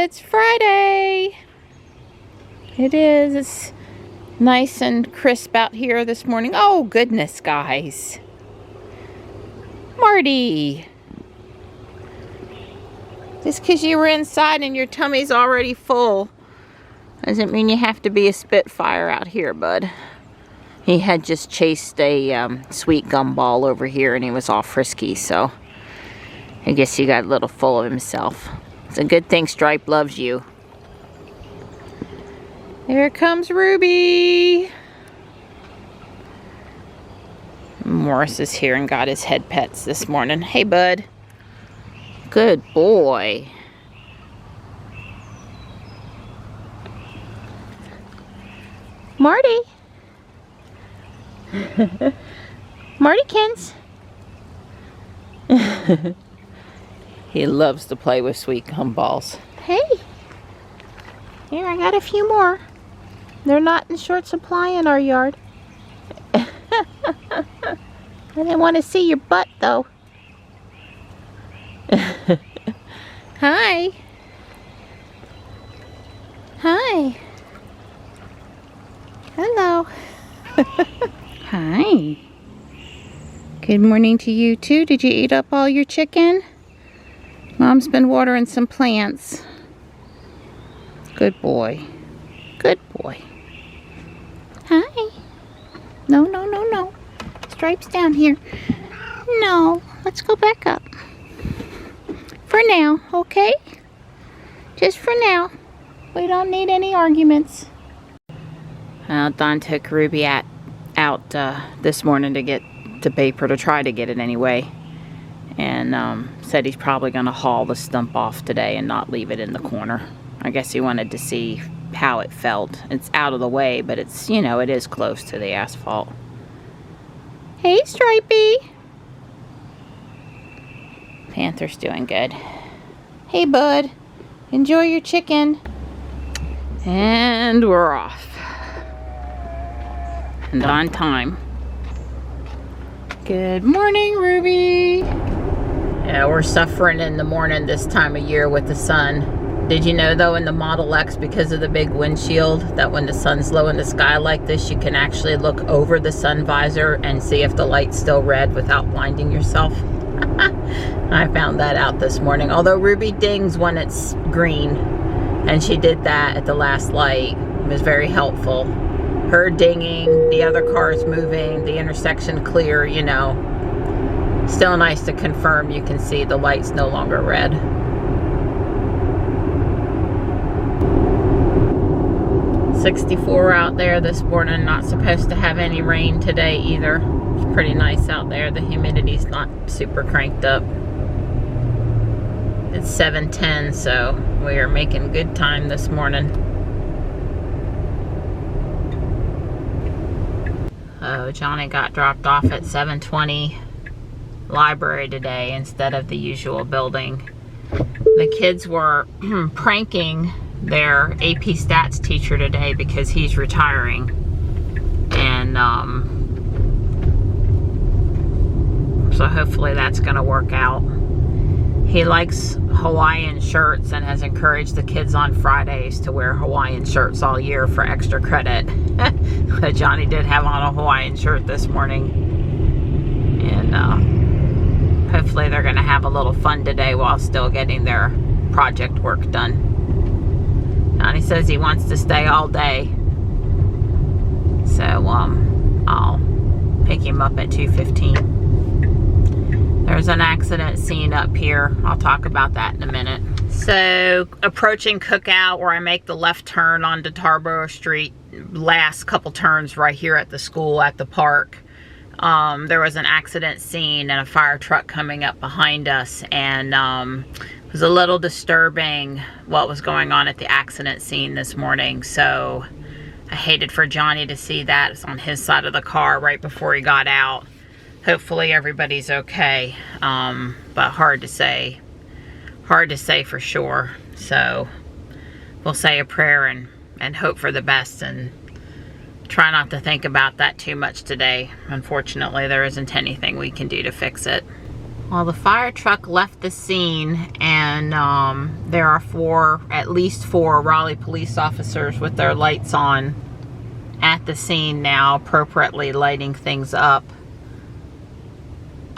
It's Friday. It is. It's nice and crisp out here this morning. Oh, goodness, guys. Marty. Just because you were inside and your tummy's already full doesn't mean you have to be a spitfire out here, bud. He had just chased a sweet gumball over here and he was all frisky, so I guess he got a little full of himself. It's a good thing Stripe loves you. There comes Ruby. Morris is here and got his head pets this morning. Hey, bud. Good boy. Marty. Martykins. He loves to play with sweet gumballs. Hey. Here, I got a few more. They're not in short supply in our yard. I didn't want to see your butt, though. Hi. Hi. Hello. Hi. Good morning to you, too. Did you eat up all your chicken? Mom's been watering some plants. Good boy. Good boy. Hi. No, no, no, no. Stripe's down here. No. Let's go back up. For now, okay? Just for now. We don't need any arguments. Don took Ruby out this morning to get to paper, to try to get it anyway. And said he's probably going to haul the stump off today and not leave it in the corner. I guess he wanted to see how it felt. It's out of the way, but it's, you know, it is close to the asphalt. Hey, Stripey. Panther's doing good. Hey, bud. Enjoy your chicken. And we're off. And on time. Good morning, Ruby. Yeah, we're suffering in the morning this time of year with the sun. Did you know, though, in the Model X, because of the big windshield, that when the sun's low in the sky like this, you can actually look over the sun visor and see if the light's still red without blinding yourself? I found that out this morning. Although Ruby dings when it's green, and she did that at the last light. It was very helpful. Her dinging, the other cars moving, the intersection clear, you know. Still nice to confirm you can see the light's no longer red. .64 out there this morning. Not supposed to have any rain today either. It's pretty nice out there. The humidity's not super cranked up. It's 7:10, so we are making good time this morning. Oh, Johnny got dropped off at 7:20 library today instead of the usual building. The kids were pranking their AP Stats teacher today because he's retiring. And so hopefully that's going to work out. He likes Hawaiian shirts and has encouraged the kids on Fridays to wear Hawaiian shirts all year for extra credit. Johnny did have on a Hawaiian shirt this morning. And hopefully they're going to have a little fun today while still getting their project work done. Johnny says he wants to stay all day. So I'll pick him up at 2:15. There's an accident scene up here. I'll talk about that in a minute. So, approaching Cookout, where I make the left turn onto Tarboro Street, last couple turns right here at the school, at the park. There was an accident scene and a fire truck coming up behind us, and it was a little disturbing what was going on at the accident scene this morning. So, I hated for Johnny to see that. It's on his side of the car right before he got out. Hopefully everybody's okay, but hard to say for sure. So we'll say a prayer and hope for the best and try not to think about that too much today. Unfortunately, there isn't anything we can do to fix it. Well, the fire truck left the scene, and there are at least four Raleigh police officers with their lights on at the scene now, appropriately lighting things up.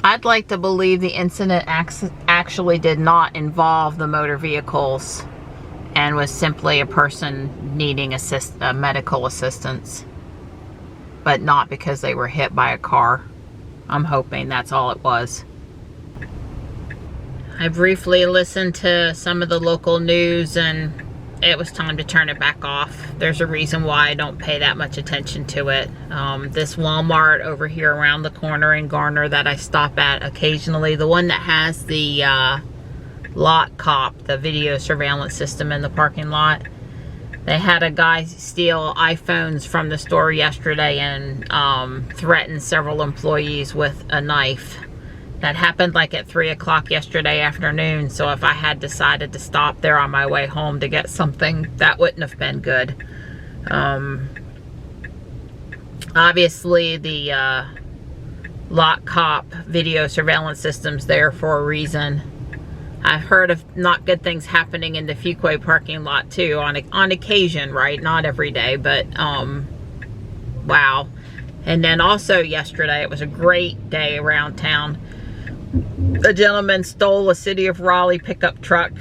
I'd like to believe the incident actually did not involve the motor vehicles and was simply a person needing medical assistance, but not because they were hit by a car. I'm hoping that's all it was. I briefly listened to some of the local news, and it was time to turn it back off. There's a reason why I don't pay that much attention to it. This Walmart over here around the corner in Garner that I stop at occasionally, the one that has the lot cop, the video surveillance system in the parking lot, they had a guy steal iPhones from the store yesterday and threaten several employees with a knife. That happened like at 3 o'clock yesterday afternoon, so if I had decided to stop there on my way home to get something, that wouldn't have been good. Obviously, the lot cop video surveillance system's there for a reason. I've heard of not good things happening in the Fuquay parking lot too, on occasion, right? Not every day, but wow. And then also yesterday, it was a great day around town. A gentleman stole a City of Raleigh pickup truck,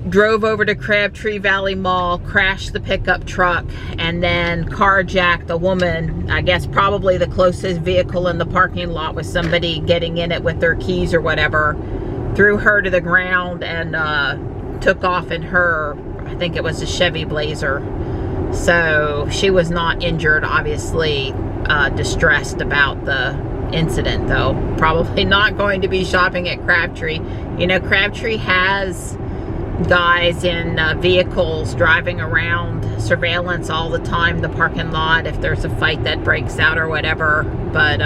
drove over to Crabtree Valley Mall, crashed the pickup truck, and then carjacked a woman. I guess probably the closest vehicle in the parking lot was somebody getting in it with their keys or whatever, threw her to the ground and took off in her, I think it was a Chevy Blazer. So she was not injured, obviously distressed about the incident though. Probably not going to be shopping at Crabtree. You know, Crabtree has guys in vehicles driving around, surveillance all the time, the parking lot, if there's a fight that breaks out or whatever. But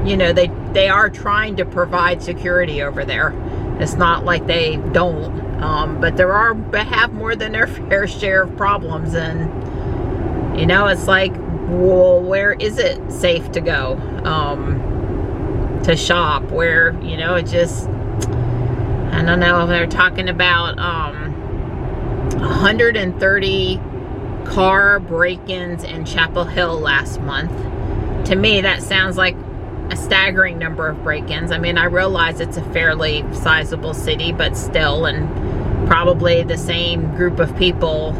you know, they are trying to provide security over there. It's not like they don't, but they have more than their fair share of problems. And you know, it's like, well, where is it safe to go to shop? Where, you know, it just, I don't know. They're talking about 130 car break-ins in Chapel Hill last month. To me, that sounds like a staggering number of break-ins. I mean, I realize it's a fairly sizable city, but still, and probably the same group of people,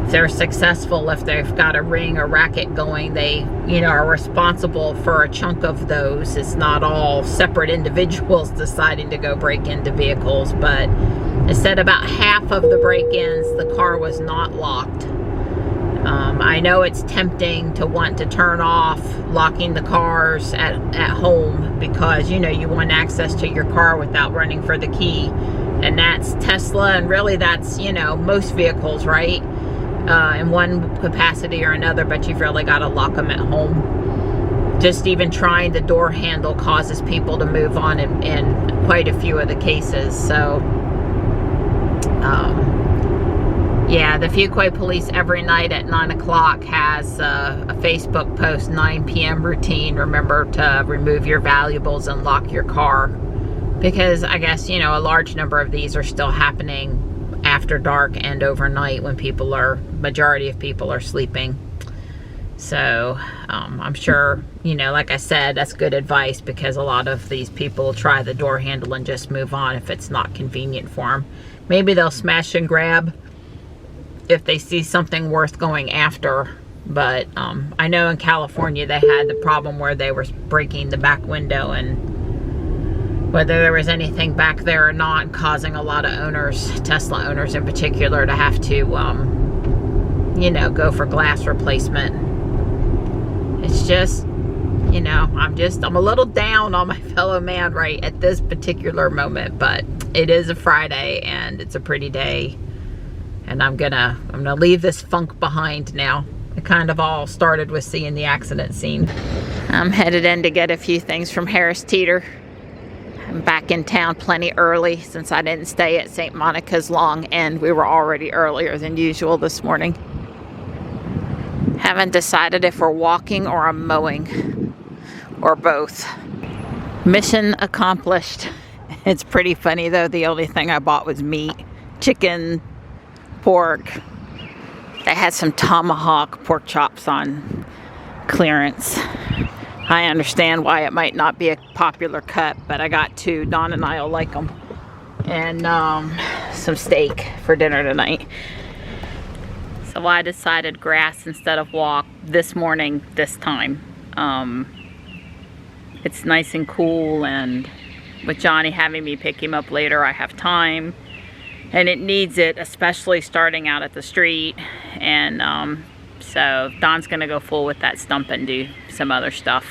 if they're successful, if they've got a ring or racket going, they, you know, are responsible for a chunk of those. It's not all separate individuals deciding to go break into vehicles, but it said about half of the break-ins, the car was not locked. I know it's tempting to want to turn off locking the cars at home because, you know, you want access to your car without running for the key. And that's Tesla, and really that's, you know, most vehicles, right? In one capacity or another, but you've really got to lock them at home. Just even trying the door handle causes people to move on in quite a few of the cases. So, yeah, the Fuquay police every night at 9 o'clock has a Facebook post, 9 p.m. routine. Remember to remove your valuables and lock your car. Because I guess, you know, a large number of these are still happening after dark and overnight when majority of people are sleeping. So I'm sure, you know, like I said, that's good advice, because a lot of these people try the door handle and just move on if it's not convenient for them. Maybe they'll smash and grab if they see something worth going after. But I know in California they had the problem where they were breaking the back window, and whether there was anything back there or not, causing a lot of owners, Tesla owners in particular, to have to, you know, go for glass replacement. It's just, you know, I'm a little down on my fellow man right at this particular moment, but it is a Friday and it's a pretty day, and I'm gonna leave this funk behind now. It kind of all started with seeing the accident scene. I'm headed in to get a few things from Harris Teeter. I'm back in town plenty early since I didn't stay at St. Monica's long, and we were already earlier than usual this morning. Haven't decided if we're walking or I'm mowing, or both. Mission accomplished. It's pretty funny though, the only thing I bought was meat. Chicken, pork. They had some tomahawk pork chops on clearance. I understand why it might not be a popular cut, but I got two. Dawn and I will like them. And some steak for dinner tonight. So I decided grass instead of walk this morning, this time. It's nice and cool, and with Johnny having me pick him up later, I have time. And it needs it, especially starting out at the street. And so Don's gonna go full with that stump and do some other stuff.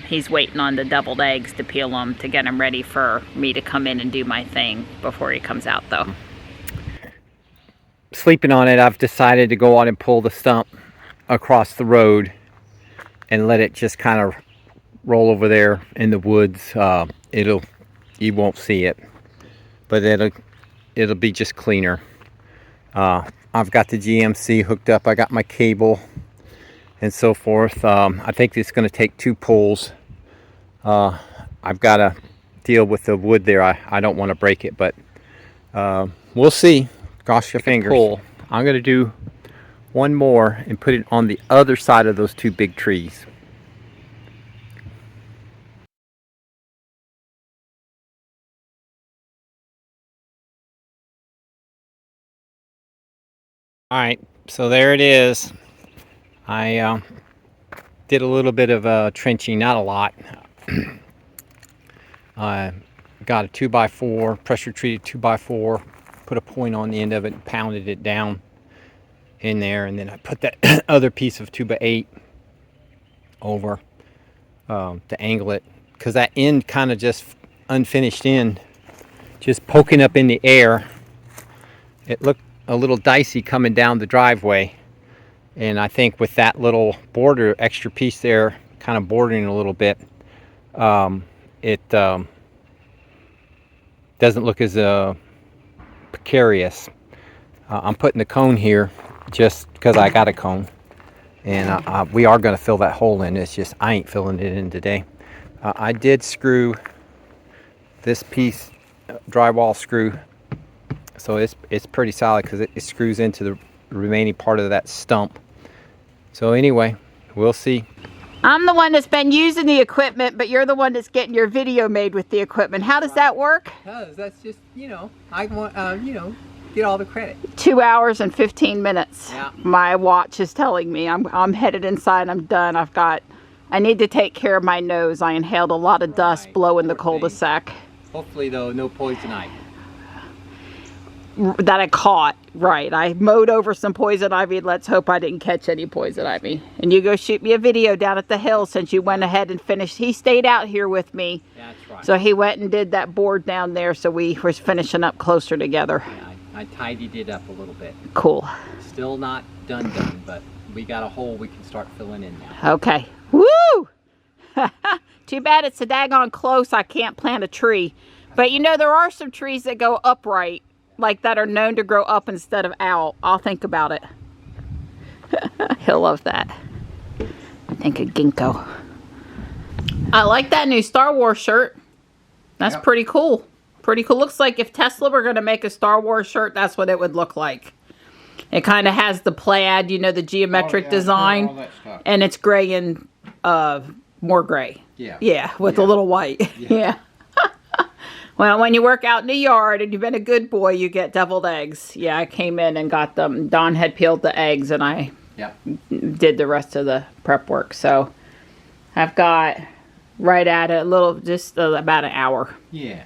He's waiting on the deviled eggs to peel them to get them ready for me to come in and do my thing before he comes out though. Sleeping on it, I've decided to go on and pull the stump across the road and let it just kind of roll over there in the woods. You won't see it, but it'll be just cleaner. I've got the GMC hooked up. I got my cable and so forth. I think it's going to take 2 pulls. I've got to deal with the wood there. I don't want to break it, but we'll see. Cross your fingers. Pull. I'm going to do one more and put it on the other side of those 2 big trees. Alright, so there it is. I did a little bit of trenching, not a lot. I got a 2x4, pressure treated 2x4, put a point on the end of it and pounded it down in there, and then I put that other piece of 2x8 over to angle it, because that end kind of just unfinished end, just poking up in the air. It looked a little dicey coming down the driveway, and I think with that little border, extra piece there, kind of bordering a little bit, it doesn't look as precarious. I'm putting the cone here just because I got a cone, and we are going to fill that hole in. It's just I ain't filling it in today. I did screw this piece, drywall screw, so it's pretty solid because it screws into the remaining part of that stump. So anyway, we'll see. I'm the one that's been using the equipment, but you're the one that's getting your video made with the equipment. How does that work? That's just, I want, get all the credit. 2 hours and 15 minutes. Yeah. My watch is telling me. I'm headed inside. I'm done. I need to take care of my nose. I inhaled a lot of dust blowing the cul-de-sac. Hopefully, though, no poison ivy. That I caught. Right. I mowed over some poison ivy. Let's hope I didn't catch any poison ivy. And you go shoot me a video down at the hill since you went ahead and finished. He stayed out here with me. That's right. So he went and did that board down there, so we were finishing up closer together. Yeah, I tidied it up a little bit. Cool. Still not done, but we got a hole we can start filling in now. Okay. Woo! Too bad it's a daggone close. I can't plant a tree. But there are some trees that go upright, like that are known to grow up instead of out. I'll think about it. He'll love that. I think a ginkgo. I like that new Star Wars shirt. That's pretty cool. Pretty cool. Looks like if Tesla were going to make a Star Wars shirt, that's what it would look like. It kind of has the plaid, the geometric design. All that stuff. And it's gray and more gray. Yeah. Yeah, with a little white. Yeah. Well, when you work out in the yard and you've been a good boy, you get deviled eggs. Yeah, I came in and got them. Don had peeled the eggs, and I did the rest of the prep work. So I've got right at it just about an hour. Yeah.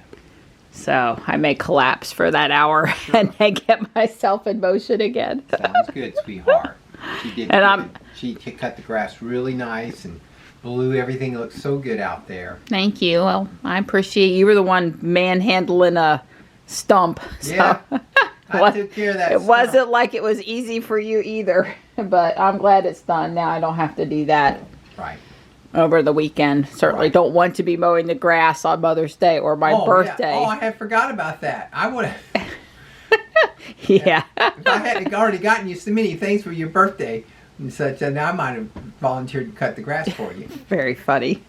So I may collapse for that hour and then get myself in motion again. Sounds good, sweetheart. She did. And she cut the grass really nice and blew everything. It looks so good out there. Thank you. Well, I appreciate you were the one manhandling a stump. So. Yeah, I took care of that. It wasn't like it was easy for you either, but I'm glad it's done. Now I don't have to do that. Right. Over the weekend. Certainly don't want to be mowing the grass on Mother's Day or my birthday. Yeah. Oh, I had forgot about that. I would have. Yeah. If I hadn't already gotten you so many things for your birthday and such, then I might have volunteered to cut the grass for you. Very funny.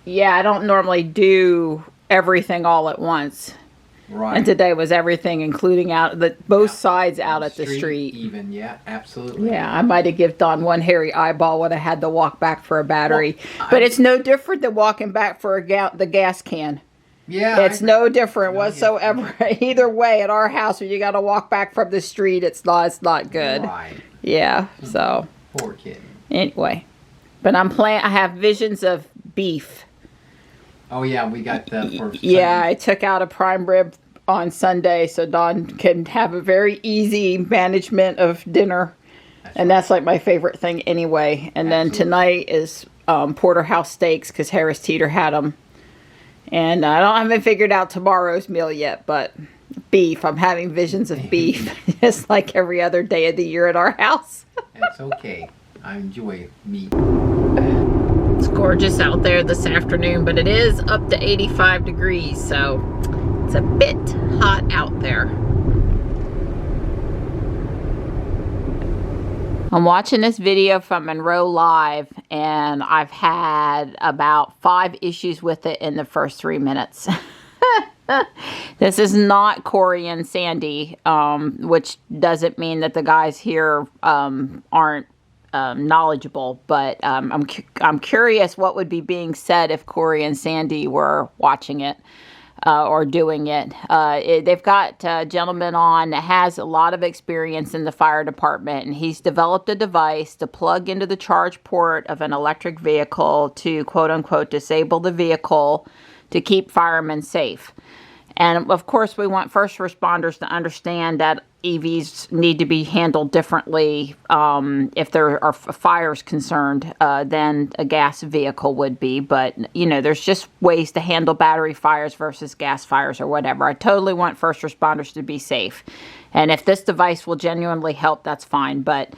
Yeah, I don't normally do everything all at once. Right. And today was everything, including both sides out at the street. Even, yeah, absolutely. Yeah, I might have given Don one hairy eyeball when I had to walk back for a battery. Well, but it's no different than walking back for the gas can. Yeah. It's no different whatsoever. Either way, at our house, when you got to walk back from the street, it's not good. Right. Yeah, so. Poor kid. Anyway. But I have visions of beef. Oh, yeah, we got the first. Yeah, I took out a prime rib on Sunday so Dawn can have a very easy management of dinner. That's like my favorite thing anyway. And then tonight is porterhouse steaks because Harris Teeter had them. And I haven't figured out tomorrow's meal yet, but beef. I'm having visions of beef just like every other day of the year at our house. That's okay. I enjoy meat. It's gorgeous out there this afternoon, but it is up to 85 degrees, so it's a bit hot out there. I'm watching this video from Monroe Live, and I've had about 5 issues with it in the first 3 minutes. This is not Corey and Sandy, which doesn't mean that the guys here aren't knowledgeable, but I'm curious what would be being said if Corey and Sandy were watching it or doing it. They've got a gentleman on that has a lot of experience in the fire department, and he's developed a device to plug into the charge port of an electric vehicle to quote unquote disable the vehicle to keep firemen safe. And of course, we want first responders to understand that EVs need to be handled differently if there are fires concerned than a gas vehicle would be. But, you know, there's just ways to handle battery fires versus gas fires or whatever. I totally want first responders to be safe. And if this device will genuinely help, that's fine. But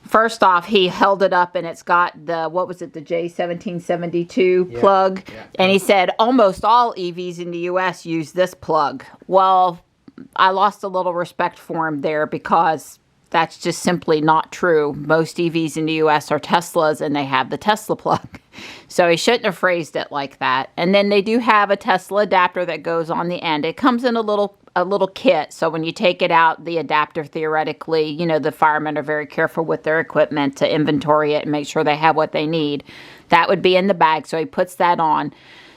first off, he held it up and it's got the, what was it, the J1772 plug. Yeah. And he said almost all EVs in the U.S. use this plug. Well, I lost a little respect for him there because that's just simply not true. Most EVs in the U.S. are Teslas and they have the Tesla plug. So he shouldn't have phrased it like that. And then they do have a Tesla adapter that goes on the end. It comes in a little kit. So when you take it out, the adapter theoretically, you know, the firemen are very careful with their equipment to inventory it and make sure they have what they need. That would be in the bag. So he puts that on.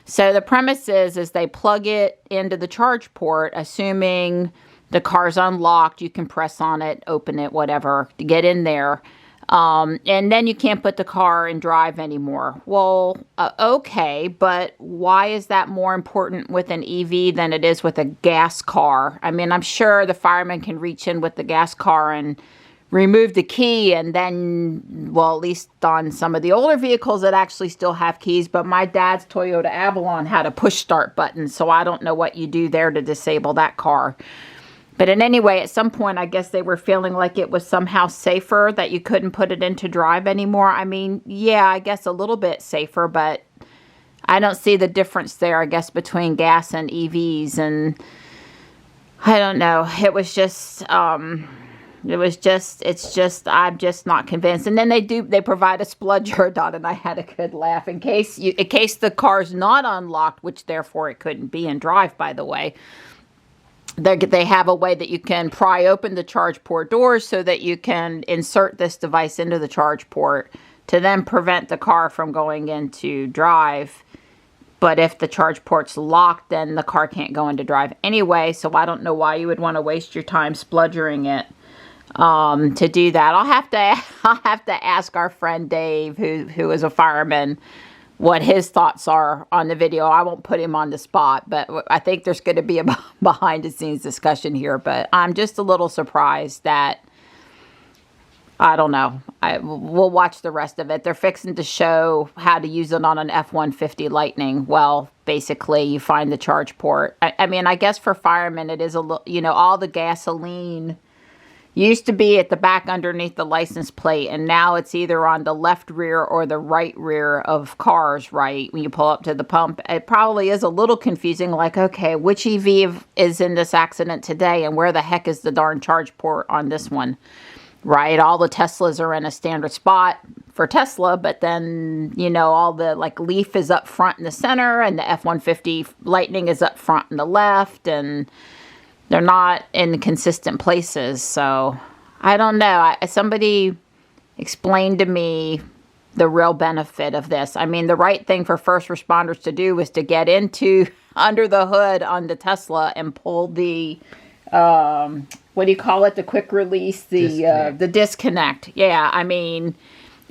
So the premise is they plug it into the charge port, assuming the car's unlocked, you can press on it, open it, whatever, to get in there. And then you can't put the car in drive anymore. Well, okay, but why is that more important with an EV than it is with a gas car? I mean, I'm sure the fireman can reach in with the gas car and remove the key and then, well, at least on some of the older vehicles that actually still have keys, but my dad's Toyota Avalon had a push start button, so I don't know what you do there to disable that car. But in any way, at some point, I guess they were feeling like it was somehow safer that you couldn't put it into drive anymore. I mean, yeah, I guess a little bit safer, but I don't see the difference there, I guess, between gas and EVs. And I don't know. It was just, I'm just not convinced. And then they provide a spludger. Don and I had a good laugh in case the car's not unlocked, which therefore it couldn't be in drive, by the way. They have a way that you can pry open the charge port doors so that you can insert this device into the charge port to then prevent the car from going into drive. But if the charge port's locked, then the car can't go into drive anyway. So I don't know why you would want to waste your time spludgering it to do that. I'll have to ask our friend Dave, who is a fireman, what his thoughts are on the video. I won't put him on the spot, but I think there's going to be a behind-the-scenes discussion here. But I'm just a little surprised that, I don't know. We'll watch the rest of it. They're fixing to show how to use it on an F-150 Lightning. Well, basically, you find the charge port. I mean, I guess for firemen, it is a little, you know, all the gasoline used to be at the back underneath the license plate, and now it's either on the left rear or the right rear of cars, right? When you pull up to the pump, it probably is a little confusing, like, okay, which EV is in this accident today, and where the heck is the darn charge port on this one, right? All the Teslas are in a standard spot for Tesla, but then, you know, all the like Leaf is up front in the center and the F-150 Lightning is up front in the left, and they're not in consistent places. So I don't know. Somebody explained to me the real benefit of this. I mean, the right thing for first responders to do was to get into under the hood on the Tesla and pull the what do you call it? The quick release, the disconnect. Yeah, I mean,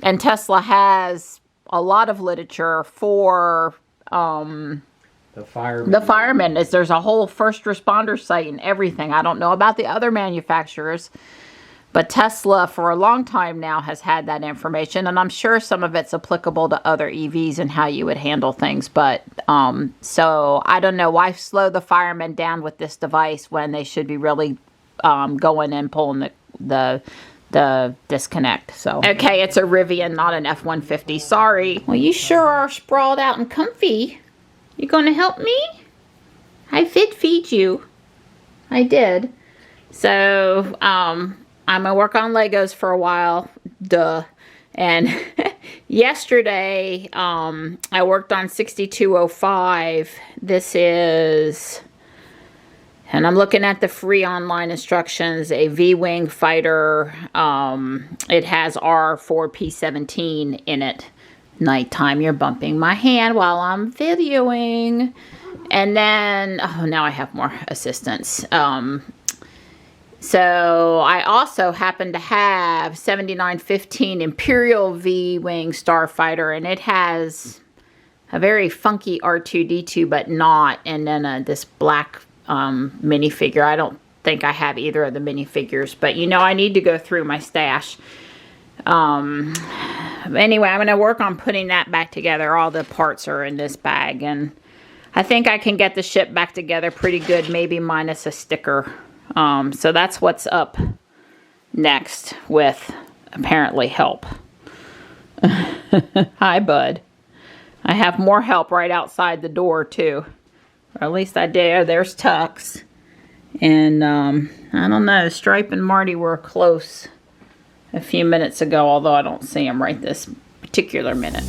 and Tesla has a lot of literature for the firemen. There's a whole first responder site and everything. I don't know about the other manufacturers, but Tesla for a long time now has had that information, and I'm sure some of it's applicable to other EVs and how you would handle things. But so I don't know, why slow the firemen down with this device when they should be really going and pulling the disconnect. So okay, it's a Rivian, not an F-150. Sorry. Well, you sure are sprawled out and comfy. You gonna help me? I did feed you. I did. So I'm gonna work on Legos for a while, duh. And yesterday, I worked on 6205. This is, and I'm looking at the free online instructions, a V-Wing fighter. It has R4P17 in it. Nighttime, you're bumping my hand while I'm videoing. And then, oh, now I have more assistance. So I also happen to have 7915 Imperial V-Wing Starfighter, and it has a very funky R2-D2, but not, and then this black minifigure. I don't think I have either of the minifigures, but you know, I need to go through my stash. Anyway, I'm going to work on putting that back together. All the parts are in this bag, and I think I can get the ship back together pretty good, maybe minus a sticker. So that's what's up next with apparently help. Hi, bud. I have more help right outside the door too. Or at least I did. There's Tux. And I don't know, Stripe and Marty were close a few minutes ago, although I don't see them right this particular minute.